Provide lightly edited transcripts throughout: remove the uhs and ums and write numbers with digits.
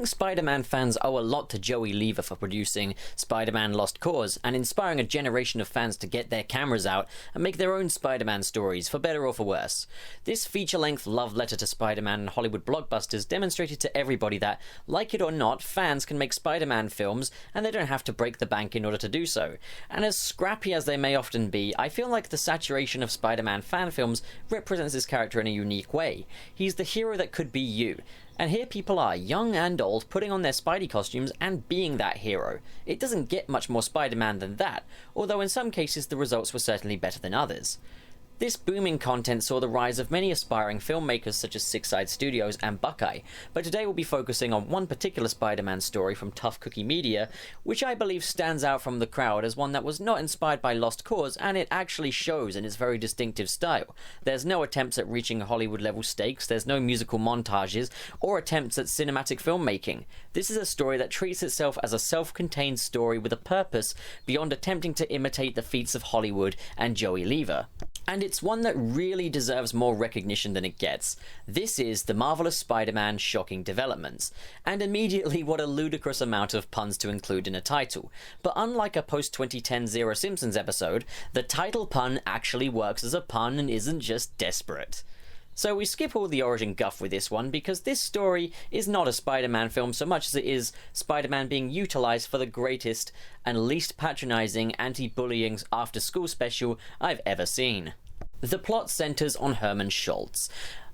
think Spider-Man fans owe a lot to Joey Lever for producing Spider-Man Lost Cause and inspiring a generation of fans to get their cameras out and make their own Spider-Man stories, for better or for worse. This feature-length love letter to Spider-Man and Hollywood blockbusters demonstrated to everybody that, like it or not, fans can make Spider-Man films and they don't have to break the bank in order to do so. And as scrappy as they may often be, I feel like the saturation of Spider-Man fan films represents this character in a unique way. He's the hero that could be you. And here people are, young and old, putting on their Spidey costumes and being that hero. It doesn't get much more Spider-Man than that, although in some cases the results were certainly better than others. This booming content saw the rise of many aspiring filmmakers such as Six Side Studios and Buckeye, but today we'll be focusing on one particular Spider-Man story from Tough Cookie Media, which I believe stands out from the crowd as one that was not inspired by Lost Cause, and it actually shows in its very distinctive style. There's no attempts at reaching Hollywood-level stakes, there's no musical montages, or attempts at cinematic filmmaking. This is a story that treats itself as a self-contained story with a purpose beyond attempting to imitate the feats of Hollywood and Joey Lever. And it's one that really deserves more recognition than it gets. This is The Marvelous Spider-Man Shocking Developments, and immediately what a ludicrous amount of puns to include in a title. But unlike a post-2010 Zero Simpsons episode, the title pun actually works as a pun and isn't just desperate. So we skip all the origin guff with this one because this story is not a Spider-Man film so much as it is Spider-Man being utilised for the greatest and least patronising anti-bullying after-school special I've ever seen. The plot centres on Herman Schultz,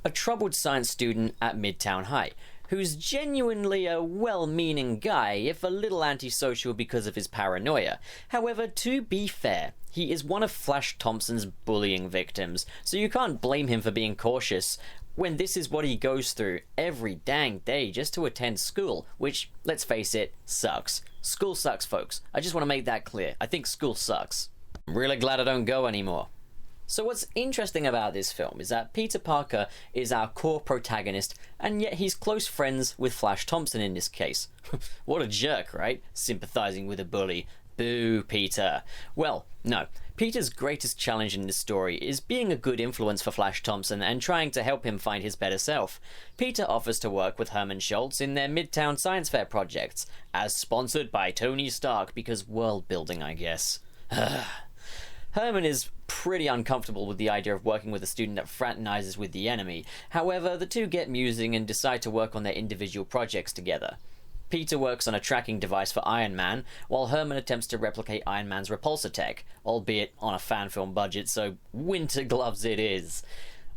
a troubled science student at Midtown High, who's genuinely a well-meaning guy, if a little antisocial because of his paranoia. However, to be fair, he is one of Flash Thompson's bullying victims, so you can't blame him for being cautious when this is what he goes through every dang day just to attend school, which, let's face it, sucks. School sucks, folks. I just want to make that clear. I think school sucks. I'm really glad I don't go anymore. So what's interesting about this film is that Peter Parker is our core protagonist, and yet he's close friends with Flash Thompson in this case. What a jerk, right? Sympathizing with a bully. Boo, Peter. Well, no. Peter's greatest challenge in this story is being a good influence for Flash Thompson and trying to help him find his better self. Peter offers to work with Herman Schultz in their Midtown Science Fair projects, as sponsored by Tony Stark, because world building, I guess. Herman is pretty uncomfortable with the idea of working with a student that fraternizes with the enemy. However, the two get musing and decide to work on their individual projects together. Peter works on a tracking device for Iron Man, while Herman attempts to replicate Iron Man's repulsor tech, albeit on a fan film budget, so winter gloves it is.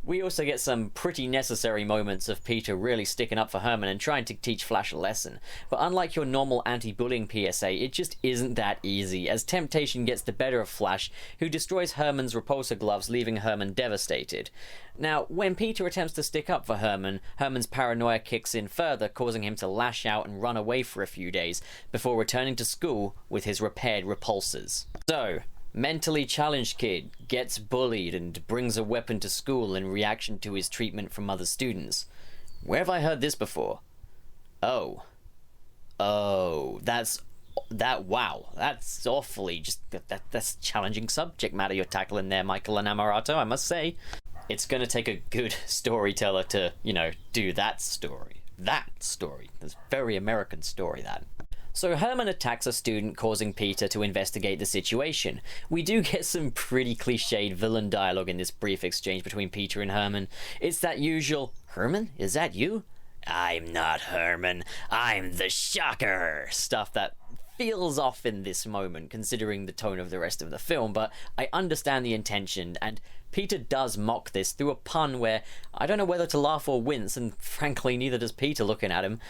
We also get some pretty necessary moments of Peter really sticking up for Herman and trying to teach Flash a lesson. But unlike your normal anti-bullying PSA, it just isn't that easy, as temptation gets the better of Flash, who destroys Herman's repulsor gloves, leaving Herman devastated. Now, when Peter attempts to stick up for Herman, Herman's paranoia kicks in further, causing him to lash out and run away for a few days, before returning to school with his repaired repulsors. So, mentally challenged kid gets bullied and brings a weapon to school in reaction to his treatment from other students. Where have I heard this before? Oh, that's awfully that's challenging subject matter you're tackling there, Michael INNAMORATO, I must say. It's gonna take a good storyteller to, do that story. That's a very American story, that. So Herman attacks a student, causing Peter to investigate the situation. We do get some pretty cliched villain dialogue in this brief exchange between Peter and Herman. It's that usual, "Herman, is that you?" "I'm not Herman, I'm the Shocker," stuff that feels off in this moment, considering the tone of the rest of the film, but I understand the intention, and Peter does mock this through a pun where I don't know whether to laugh or wince, and frankly neither does Peter looking at him.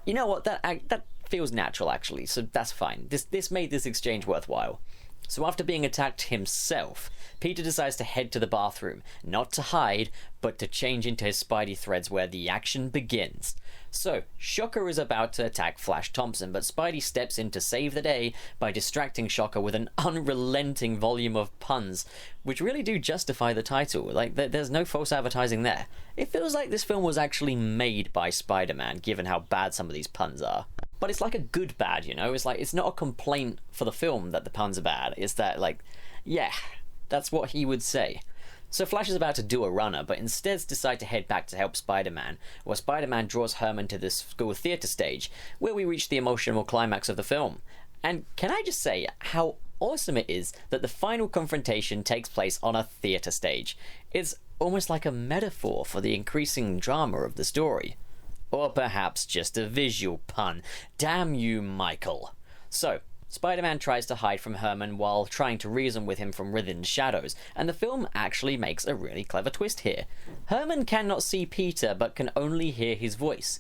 You know what, that feels natural actually, so that's fine. This made this exchange worthwhile. So after being attacked himself, Peter decides to head to the bathroom, not to hide, but to change into his Spidey threads where the action begins. So, Shocker is about to attack Flash Thompson, but Spidey steps in to save the day by distracting Shocker with an unrelenting volume of puns, which really do justify the title. Like, there's no false advertising there. It feels like this film was actually made by Spider-Man, given how bad some of these puns are. But it's like a good bad, It's like, it's not a complaint for the film that the puns are bad. It's that, yeah, that's what he would say. So Flash is about to do a runner, but instead decide to head back to help Spider-Man, while Spider-Man draws Herman to the school theatre stage, where we reach the emotional climax of the film. And can I just say how awesome it is that the final confrontation takes place on a theatre stage. It's almost like a metaphor for the increasing drama of the story. Or perhaps just a visual pun. Damn you, Michael. So, Spider-Man tries to hide from Herman while trying to reason with him from within the shadows, and the film actually makes a really clever twist here. Herman cannot see Peter but can only hear his voice,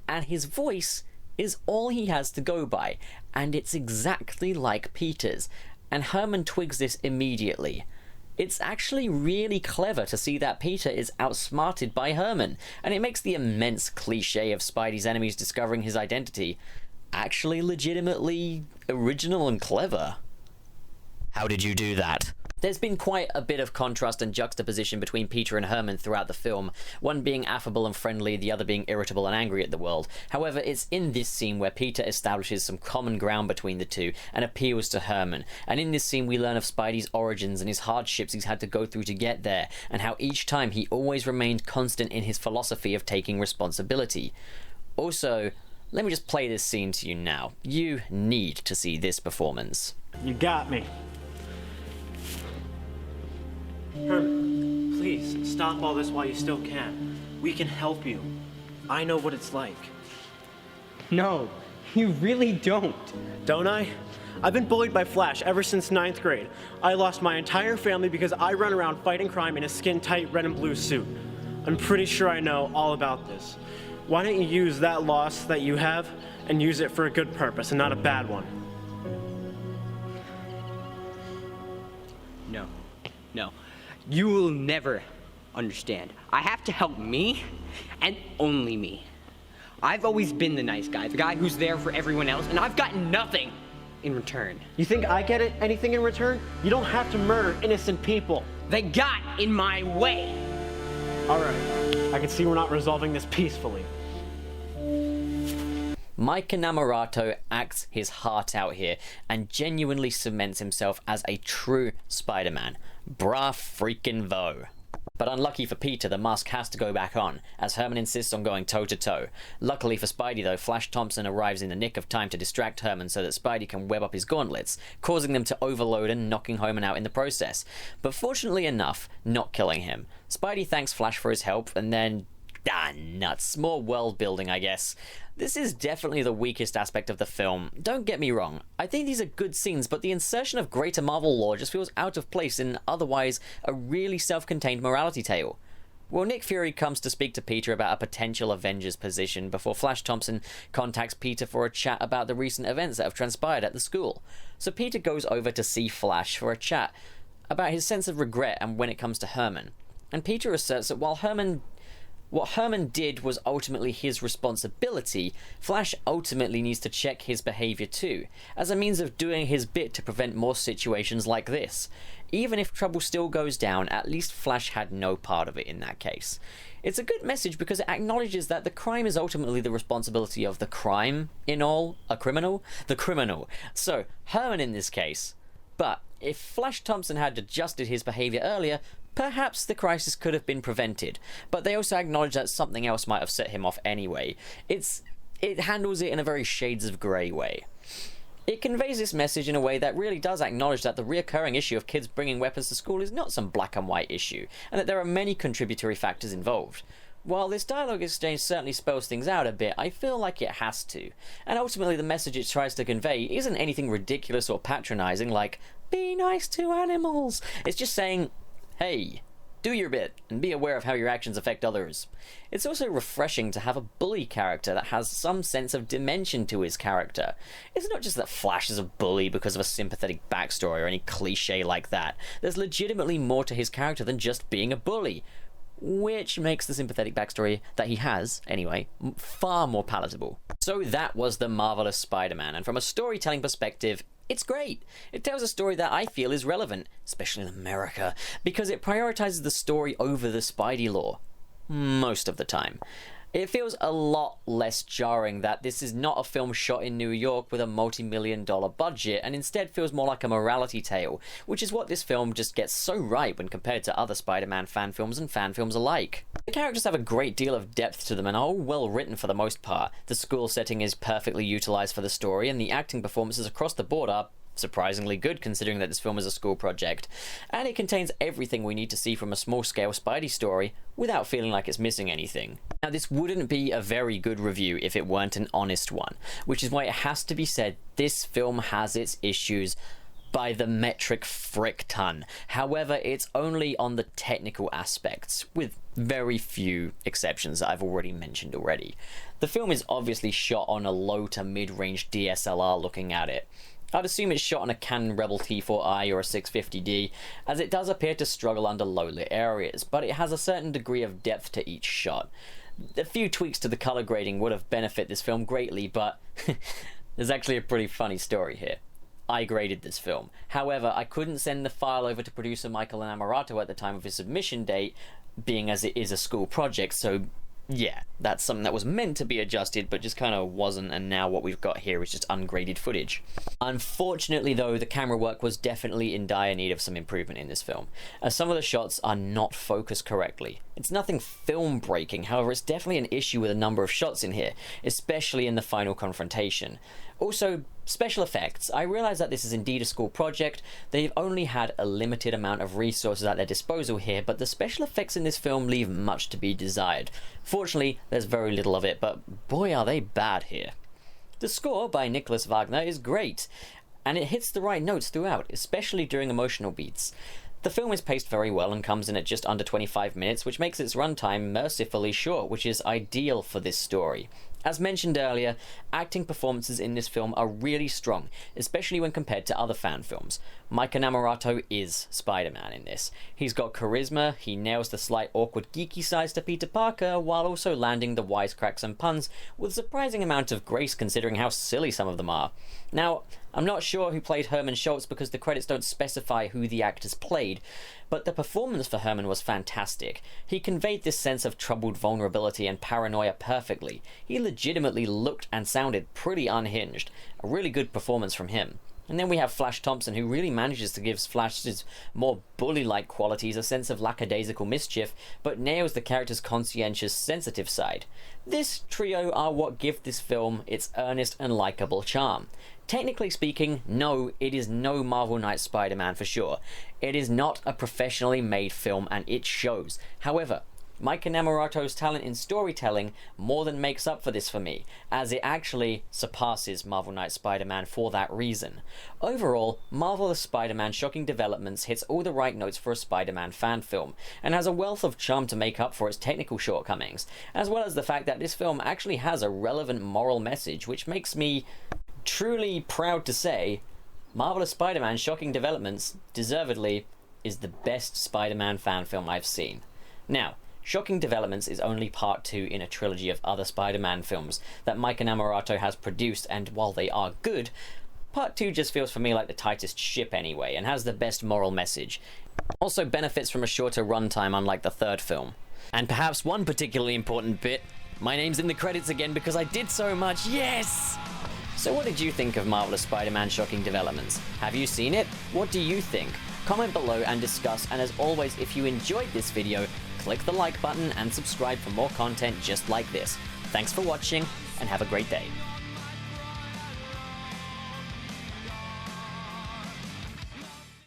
and his voice is all he has to go by, and it's exactly like Peter's, and Herman twigs this immediately. It's actually really clever to see that Peter is outsmarted by Herman, and it makes the immense cliche of Spidey's enemies discovering his identity actually legitimately original and clever. How did you do that? There's been quite a bit of contrast and juxtaposition between Peter and Herman throughout the film, one being affable and friendly, the other being irritable and angry at the world. However, it's in this scene where Peter establishes some common ground between the two and appeals to Herman, and in this scene we learn of Spidey's origins and his hardships he's had to go through to get there, and how each time he always remained constant in his philosophy of taking responsibility. Also, let me just play this scene to you now. You need to see this performance. You got me. Herman, please, stop all this while you still can. We can help you. I know what it's like. No, you really don't. Don't I? I've been bullied by Flash ever since 9th grade. I lost my entire family because I run around fighting crime in a skin-tight red and blue suit. I'm pretty sure I know all about this. Why don't you use that loss that you have and use it for a good purpose and not a bad one? No. You will never understand. I have to help me, and only me. I've always been the nice guy, the guy who's there for everyone else, and I've gotten nothing in return. You think I get anything in return? You don't have to murder innocent people. They got in my way. All right, I can see we're not resolving this peacefully. Mike INNAMORATO acts his heart out here and genuinely cements himself as a true Spider-Man. Brah freaking vo. But unlucky for Peter, the mask has to go back on, as Herman insists on going toe-to-toe. Luckily for Spidey though, Flash Thompson arrives in the nick of time to distract Herman so that Spidey can web up his gauntlets, causing them to overload and knocking Herman out in the process. But fortunately enough, not killing him. Spidey thanks Flash for his help, and then... nuts. More world building, I guess. This is definitely the weakest aspect of the film. Don't get me wrong, I think these are good scenes, but the insertion of greater Marvel lore just feels out of place in otherwise a really self-contained morality tale. Well, Nick Fury comes to speak to Peter about a potential Avengers position before Flash Thompson contacts Peter for a chat about the recent events that have transpired at the school. So Peter goes over to see Flash for a chat about his sense of regret and when it comes to Herman. And Peter asserts that while what Herman did was ultimately his responsibility, Flash ultimately needs to check his behaviour too, as a means of doing his bit to prevent more situations like this. Even if trouble still goes down, at least Flash had no part of it in that case. It's a good message because it acknowledges that the crime is ultimately the responsibility of the crime in all, the criminal. So, Herman in this case. But if Flash Thompson had adjusted his behaviour earlier, perhaps the crisis could have been prevented, but they also acknowledge that something else might have set him off anyway. It handles it in a very shades of grey way. It conveys this message in a way that really does acknowledge that the reoccurring issue of kids bringing weapons to school is not some black and white issue, and that there are many contributory factors involved. While this dialogue exchange certainly spells things out a bit, I feel like it has to. And ultimately the message it tries to convey isn't anything ridiculous or patronising like, be nice to animals. It's just saying, hey, do your bit, and be aware of how your actions affect others. It's also refreshing to have a bully character that has some sense of dimension to his character. It's not just that Flash is a bully because of a sympathetic backstory or any cliche like that. There's legitimately more to his character than just being a bully, which makes the sympathetic backstory that he has, anyway, far more palatable. So that was The Marvelous Spider-Man, and from a storytelling perspective, it's great. It tells a story that I feel is relevant, especially in America, because it prioritizes the story over the Spidey lore. Most of the time. It feels a lot less jarring that this is not a film shot in New York with a multi-million-dollar budget, and instead feels more like a morality tale, which is what this film just gets so right when compared to other Spider-Man fan films and fan films alike. The characters have a great deal of depth to them and are all well written for the most part. The school setting is perfectly utilised for the story, and the acting performances across the board are surprisingly good considering that this film is a school project, and it contains everything we need to see from a small-scale Spidey story without feeling like it's missing anything. Now, this wouldn't be a very good review if it weren't an honest one, which is why it has to be said this film has its issues by the metric frick ton. However, it's only on the technical aspects, with very few exceptions that I've already mentioned already. The film is obviously shot on a low to mid-range DSLR looking at it. I'd assume it's shot on a Canon Rebel T4i or a 650D, as it does appear to struggle under low-lit areas, but it has a certain degree of depth to each shot. A few tweaks to the colour grading would have benefited this film greatly, but there's actually a pretty funny story here. I graded this film. However, I couldn't send the file over to producer Michael Innamorato at the time of his submission date, being as it is a school project, so yeah, that's something that was meant to be adjusted, but just kind of wasn't, and now what we've got here is just ungraded footage. Unfortunately though, the camera work was definitely in dire need of some improvement in this film, as some of the shots are not focused correctly. It's nothing film-breaking, however it's definitely an issue with a number of shots in here, especially in the final confrontation. Also, special effects. I realise that this is indeed a school project. They've only had a limited amount of resources at their disposal here, but the special effects in this film leave much to be desired. Fortunately, there's very little of it, but boy are they bad here. The score by Nicolas Wagner is great, and it hits the right notes throughout, especially during emotional beats. The film is paced very well and comes in at just under 25 minutes, which makes its runtime mercifully short, which is ideal for this story. As mentioned earlier, acting performances in this film are really strong, especially when compared to other fan films. Mike Innamorato is Spider-Man in this. He's got charisma, he nails the slight awkward geeky sides to Peter Parker, while also landing the wisecracks and puns with a surprising amount of grace considering how silly some of them are. Now, I'm not sure who played Herman Schultz because the credits don't specify who the actors played, but the performance for Herman was fantastic. He conveyed this sense of troubled vulnerability and paranoia perfectly. He legitimately looked and sounded pretty unhinged. A really good performance from him. And then we have Flash Thompson, who really manages to give Flash's more bully-like qualities a sense of lackadaisical mischief, but nails the character's conscientious, sensitive side. This trio are what give this film its earnest and likeable charm. Technically speaking, no, it is no Marvel Knights Spider-Man for sure. It is not a professionally made film, and it shows. However, Mike Innamorato's talent in storytelling more than makes up for this for me, as it actually surpasses Marvel Knights Spider-Man for that reason. Overall, Marvelous Spider-Man Shocking Developments hits all the right notes for a Spider-Man fan film, and has a wealth of charm to make up for its technical shortcomings, as well as the fact that this film actually has a relevant moral message, which makes me truly proud to say Marvelous Spider-Man Shocking Developments, deservedly, is the best Spider-Man fan film I've seen. Now, Shocking Developments is only part 2 in a trilogy of other Spider-Man films that Mike Innamorato has produced, and while they are good, part 2 just feels for me like the tightest ship anyway, and has the best moral message. Also benefits from a shorter runtime unlike the third film. And perhaps one particularly important bit, my name's in the credits again because I did so much, yes! So what did you think of Marvelous Spider-Man Shocking Developments? Have you seen it? What do you think? Comment below and discuss, and as always, if you enjoyed this video, click the like button and subscribe for more content just like this. Thanks for watching, and have a great day.